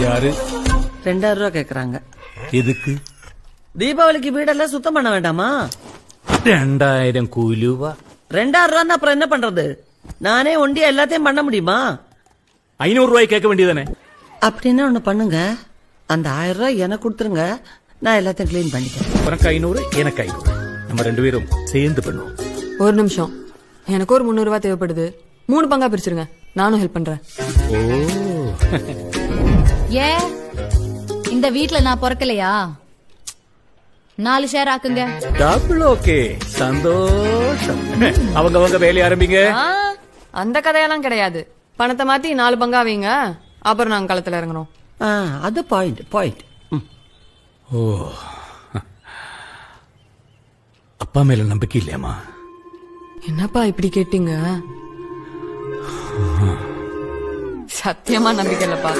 யாரு? 2000 ரூபா கேக்குறாங்க. எதுக்கு? தீபாவளிக்கு வீடெல்லாம் சுத்தம் பண்ண வேண்டாமா? 2000 கூலிவா? 2000 ரூபா அப்புறம் என்ன பண்றது? நானே ஒண்டியா எல்லாத்தையும் பண்ண முடியுமா? 500 ரூபாய் கேட்க வேண்டியதானே? அப்படின்னா ஒண்ணு பண்ணுங்க, அந்த 1000 ரூபாய் எனக்கு கொடுத்துருங்க, நான் எல்லாத்தையும் கிளீன் பண்ணிக்கிறேன். உனக்கு 500, எனக்கு 500. நம்ம 2 பேரும் சேர்ந்து பண்ணுவோம். ஒரு நிமிஷம், எனக்கு ஒரு 300 ரூபாய் தேவைப்படுது. 3 பங்கா பிரிச்சிருங்க, நானும் ஹெல்ப் பண்றேன். ஓ, ஏ இந்த வீட்ல நான் பிறக்கலையா? 4 ஷேர் ஆக்குங்க. டபுள் ஓகே, சந்தோஷம். அவங்க வேலையை ஆரம்பிங்க. அந்த கதையெல்லாம் கிடையாது. பணத்தை மாத்தி 4 பங்கா வைங்க, அப்புறம் நாங்க களத்துல இறங்குறோம். அது பாயிண்ட். ஓ, அப்பா மேல நம்பிக்கை இல்லையாமா? என்னப்பா இப்படி கேட்டீங்க? சத்தியமா நம்பிக்கை இல்லப்பா.